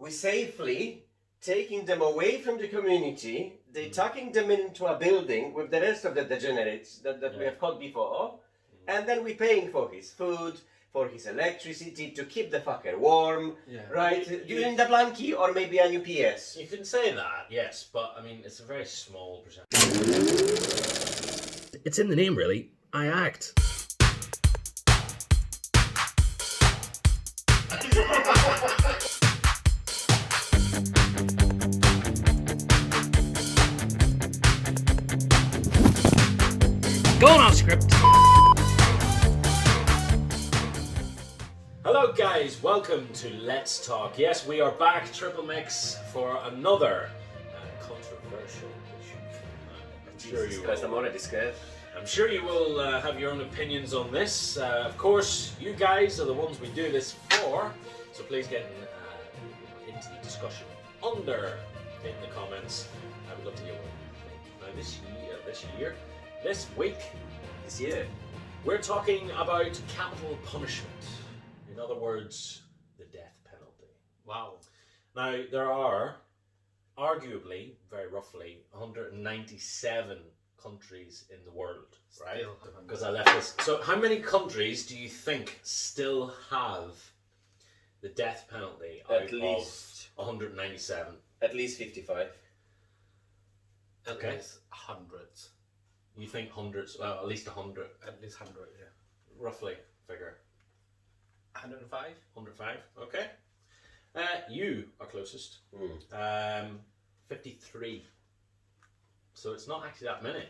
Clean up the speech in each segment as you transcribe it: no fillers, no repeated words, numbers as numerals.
we safely taking them away from the community, they tucking them into a building with the rest of the degenerates that we have caught before, and then we paying for his food, for his electricity, to keep the fucker warm, right? Do you need a blankie or maybe a new PS? You can say that, yes, but I mean, it's a very small percentage. It's in the name, really. I act. Going off script. Hello guys, welcome to Let's Talk. Yes, we are back, Triple Mix, for another controversial issue. I'm already scared. I'm sure you will have your own opinions on this. Of course, you guys are the ones we do this for, so please get into the discussion under in the comments. I would love to hear what you think. Now this year, we're talking about capital punishment. In other words, the death penalty. Wow. Now, there are, arguably, very roughly, 197 countries in the world, right? Because I left this. So how many countries do you think still have the death penalty At least 197? At least 55. Okay. At least hundreds. You think hundreds? Well, at least 100. At least 100, yeah. Roughly figure. 105? 105, okay. You are closest. 53. So it's not actually that many.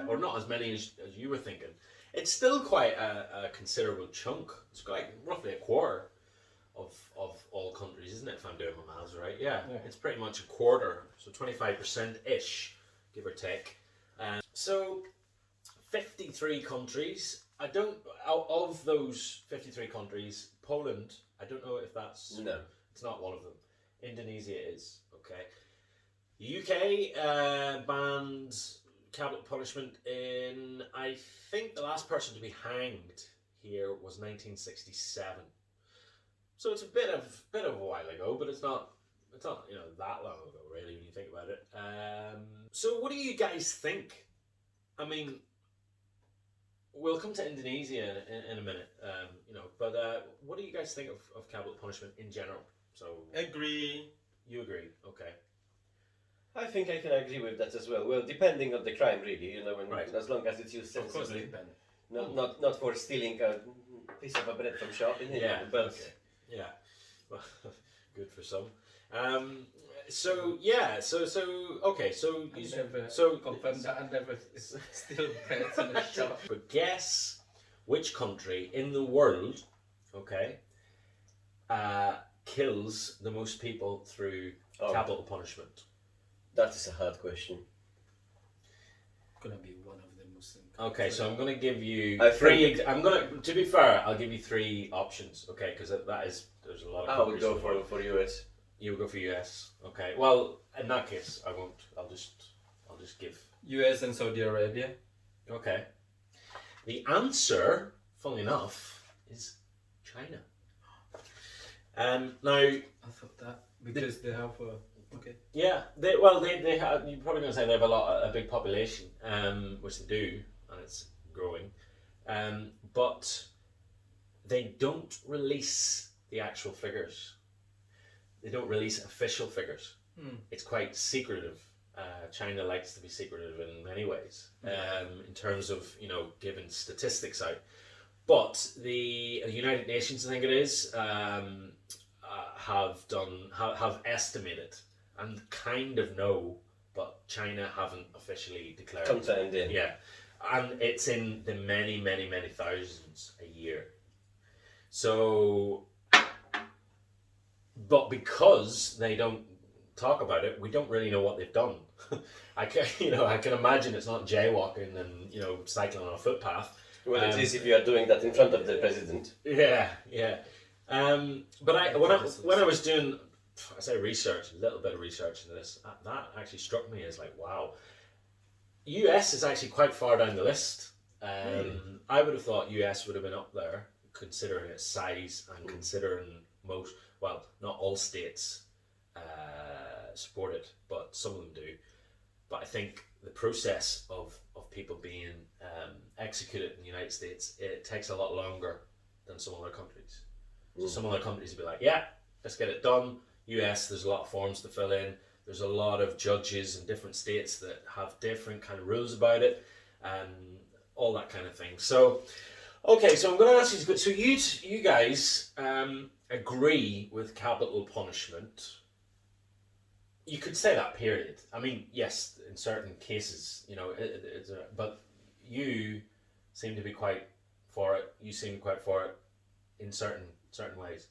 Or not as many as you were thinking. It's still quite a considerable chunk. It's like roughly a quarter of all countries, isn't it, if I'm doing my maths right? Yeah, it's pretty much a quarter. So 25%-ish, give or take. So 53 countries. Out of those 53 countries, Poland, I don't know if that's... No. It's not one of them. Indonesia is, okay. UK banned capital punishment in, I think the last person to be hanged here was 1967. So it's a bit of a while ago, but it's not that long ago really when you think about it. So what do you guys think? I mean, we'll come to Indonesia in a minute, but what do you guys think of capital punishment in general? So Agree. You agree, okay. I think I can agree with that as well. Well, depending on the crime, really, Right. As long as it's used Of course, sensibly. it depends. Not for stealing a piece of a bread from shop, but okay. Yeah, well, good for some. Okay, so Confirm that I never still bread in a shop. But guess which country in the world, okay, kills the most people through capital punishment? That is a hard question. Gonna be one of the Muslim. Okay, so I'm gonna give you three. To be fair, I'll give you three options. Okay, because there's a lot of. I would go for US. You would go for US. Okay. Well, in that case, I won't. I'll just give. US and Saudi Arabia. Okay. The answer, funnily enough, is China. Now I thought that because they have okay. Yeah, they have. You're probably going to say they have a big population, which they do, and it's growing. But they don't release the actual figures. They don't release official figures. It's quite secretive. China likes to be secretive in many ways, in terms of giving statistics out. But the United Nations, I think it is, have estimated and kind of know, but China haven't officially declared. Confirmed in. Yeah, and it's in the many, many, many thousands a year. So, but because they don't talk about it, we don't really know what they've done. I can imagine it's not jaywalking and cycling on a footpath. Well, it is if you are doing that in front of the president. Yeah. But when I was doing, I say research, a little bit of research into this, that actually struck me as like, wow, US is actually quite far down the list. I would have thought US would have been up there, considering its size and considering not all states support it, but some of them do. But I think the process of people being executed in the United States, it takes a lot longer than some other countries. So some other countries will be like, yeah, let's get it done. US, there's a lot of forms to fill in. There's a lot of judges in different states that have different kind of rules about it, and all that kind of thing. So, okay, so I'm going to ask you. So you guys agree with capital punishment? You could say that, period. I mean, yes, in certain cases, but you seem to be quite for it. You seem quite for it in certain ways.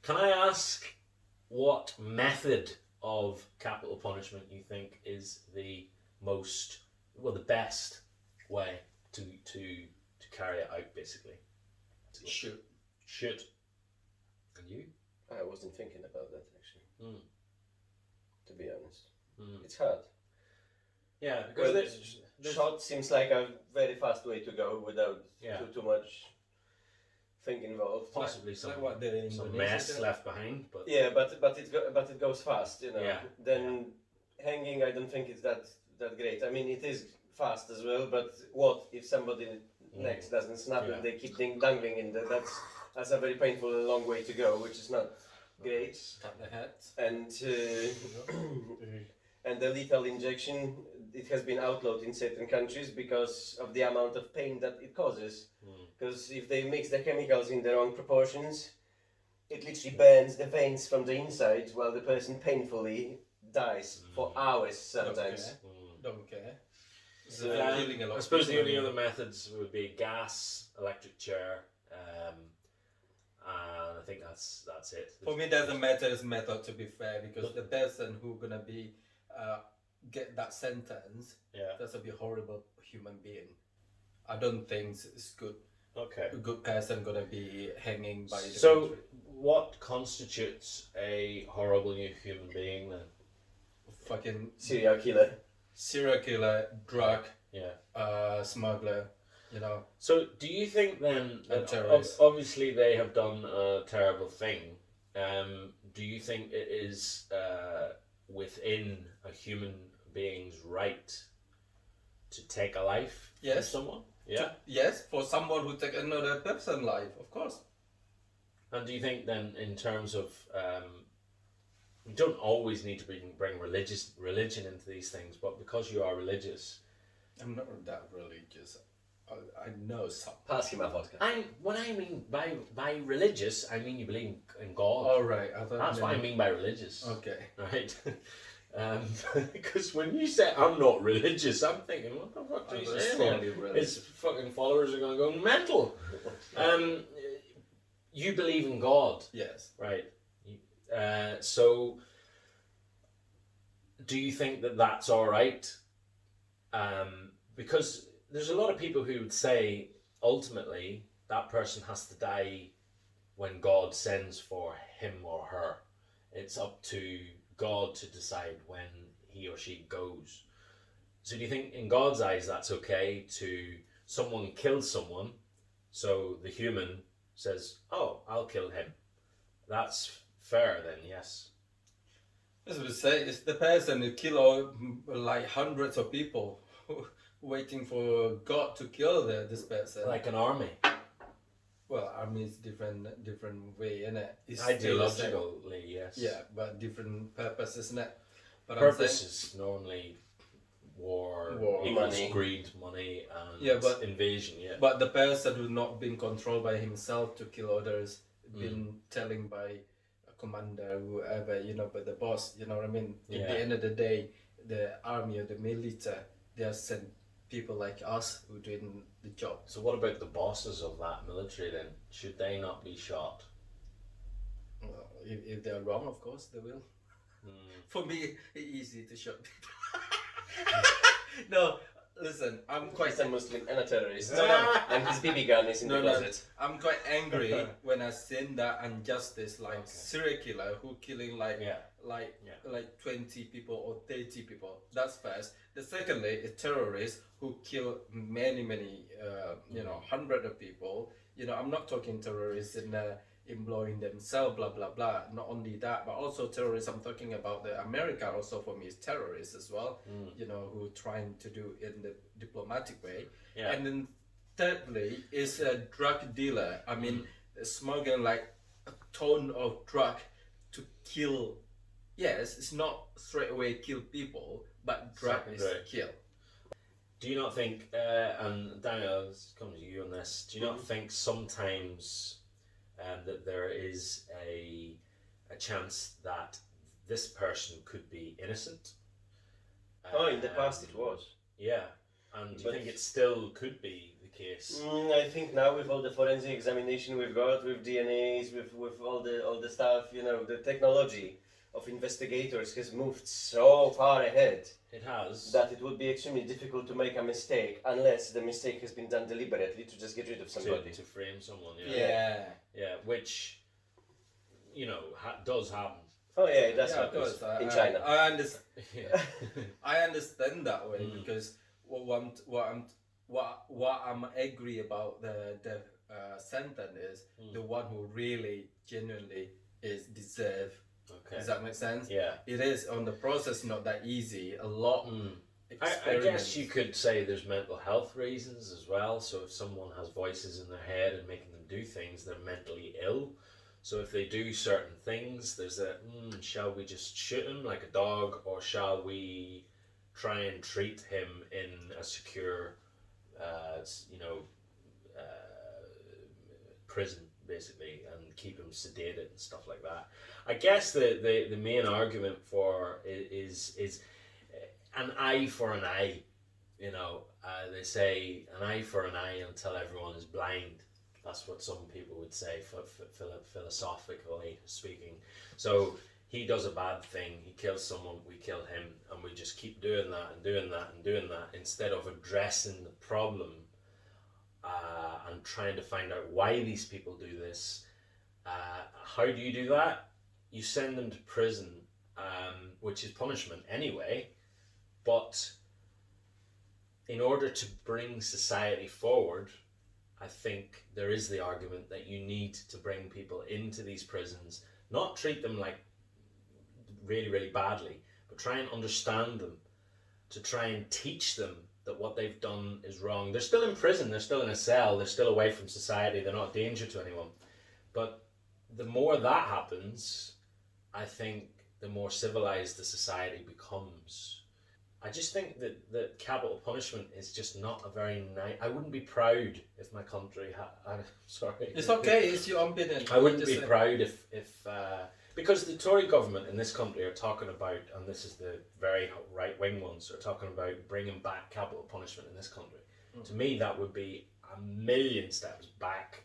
Can I ask what method of capital punishment you think is the best way to carry it out, basically? Shoot. And you? I wasn't thinking about that actually. To be honest, it's hard. Yeah, because Well, shot seems like a very fast way to go without too much thing involved. possibly some Like what the some Indonesian mess did. left behind, but Yeah, but it goes fast, you know. Yeah. Then hanging, I don't think it's that great. I mean, it is fast as well, but what if somebody next doesn't snap Yeah. and they keep dangling in there? That's a very painful long way to go, which is not great. Cut the head. And and the lethal injection, it has been outlawed in certain countries because of the amount of pain that it causes. Because if they mix the chemicals in the wrong proportions, it literally burns the veins from the inside while the person painfully dies for hours sometimes. Don't care. So, Killing a lot I of suppose the people, only I mean. other methods would be gas, electric chair, and I think that's it. For me, doesn't matter as method, to be fair, because the person who gonna be get that sentence, Yeah. that's a be horrible human being. I don't think it's good. Okay. A good person gonna be hanging by the So, country. what constitutes a horrible human being then? Fucking serial killer. serial killer, drug Yeah. smuggler, you know. So, do you think then that terrorists. obviously they have done a terrible thing? Do you think it is within a human being's right to take a life from Yes. someone? Yeah. Yes, for someone who take another person's life, of course. And do you think then, in terms of, you don't always need to bring religion into these things, but because you are religious, I'm not that religious. I know some. Pass him a vodka. When I mean by religious, I mean you believe in God. All right, I thought That's what I mean by religious. Okay. Right? Because when you say I'm not religious, I'm thinking, what the fuck are you saying? strongly Here? religious. His fucking followers are going to go mental. You believe in God, Yes. right? So, do you think that that's all right? Because there's a lot of people who would say, ultimately, that person has to die when God sends for him or her. It's up to God to decide when he or she goes. So do you think in God's eyes that's okay to someone kill someone, so the human says, oh, I'll kill him? That's fair then, yes. As we say, it's the person who kill like hundreds of people waiting for God to kill this person. Like an army. Well, army is different way, innit? It's still the same. Ideologically, yes. Yeah, but different purpose, isn't it? But Purpose is normally war, equals money. greed, money, and Yeah, but- invasion, yeah. But the person who's not been controlled by himself to kill others, been telling by a commander, whoever, you know, by the boss, you know what I mean? At Yeah. the end of the day, the army or the military, they are sent people like us who doing the job. So what about the bosses of that military then? Should they not be shot? Well, if they're wrong, of course they will. For me, it's easy to shoot people. No, listen, I'm quite He's a Muslim and a terrorist. No. And his BB gun is in the closet. I'm quite angry when I seen that injustice, like serial killer who killing like Yeah. like 20 people or 30 people. That's first. The secondly is terrorists who kill many you know, hundred of people. You know, I'm not talking terrorists employing themselves, blah blah blah. Not only that, but also terrorists. I'm talking about the America. Also for me is terrorists as well. You know, who trying to do in the diplomatic way. Yeah. And then thirdly is a drug dealer. I mean, smuggling like a ton of drug to kill. Yes, it's not straight away kill people, but drug is Secondary. kill. Do you not think, and Daniel, let's come to you on this, do you not think sometimes that there is a chance that this person could be innocent? In the past it was. Yeah, and do you But- think it still could be the case? I think now with all the forensic examination we've got, with DNAs, with all the stuff, you know, the technology of investigators has moved so far ahead It has. that it would be extremely difficult to make a mistake unless the mistake has been done deliberately to just get rid of somebody. to frame someone, yeah. Yeah. Yeah, which, you know, does happen. Oh yeah, that's Yeah, what of course. in China. I understand. Yeah. I understand that way because what I'm agree about the sentence is the one who really genuinely is deserve. Okay. Does that make sense? Yeah. It is on the process not that easy. A lot. I guess you could say there's mental health reasons as well. So if someone has voices in their head and making them do things, they're mentally ill. So if they do certain things, there's a shall we just shoot him like a dog, or shall we try and treat him in a secure, prison basically, and keep him sedated and stuff like that. I guess the main argument for is an eye for an eye. You know, they say an eye for an eye until everyone is blind. That's what some people would say, philosophically speaking. So he does a bad thing, he kills someone, we kill him, and we just keep doing that and doing that and doing that instead of addressing the problem and trying to find out why these people do this. How do you do that? You send them to prison, which is punishment anyway, but in order to bring society forward, I think there is the argument that you need to bring people into these prisons, not treat them like really, really badly, but try and understand them, to try and teach them that what they've done is wrong. They're still in prison, they're still in a cell, they're still away from society, they're not a danger to anyone. But the more that happens, I think the more civilized the society becomes. I just think that capital punishment is just not a very nice... I wouldn't be proud if my country had... sorry. It's okay, it's your opinion. I wouldn't be proud if because the Tory government in this country are talking about, and this is the very right-wing ones, are talking about bringing back capital punishment in this country. To me, that would be a million steps back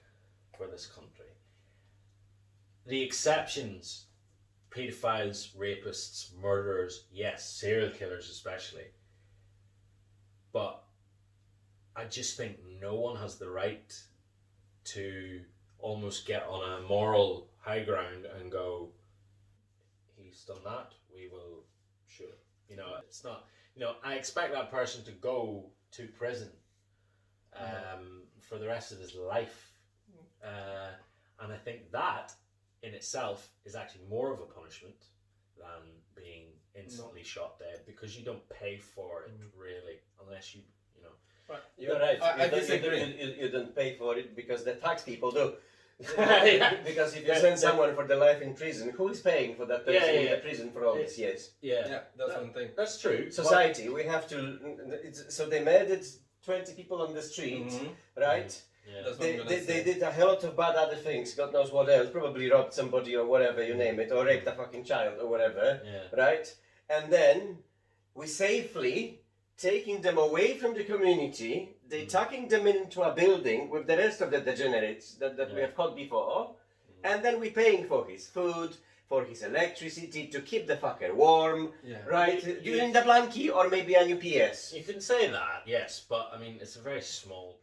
for this country. The exceptions... Pedophiles, rapists, murderers, yes, serial killers especially. But I just think no one has the right to almost get on a moral high ground and go, he's done that, we will shoot him. You know, it's not, you know, I expect that person to go to prison for the rest of his life. And I think that in itself is actually more of a punishment than being instantly shot dead, because you don't pay for it really, unless you know. Right. You're right. I disagree. You don't pay for it because the tax people do. Yeah. Because if you send someone for the life in prison, who is paying for that person in the prison for all these years? Yeah, that's one thing. That's true. Society, we have to. So they murdered 20 people on the street, right? Yeah. That's what I'm gonna They say. did a hell of bad other things, God knows what else, probably robbed somebody or whatever, you name it, or raped a fucking child or whatever, right? And then we safely taking them away from the community, they tucking them into a building with the rest of the degenerates that we have caught before, and then we paying for his food, for his electricity, to keep the fucker warm, right? You in the blankie or maybe a UPS. You can say that, yes, but I mean it's a very small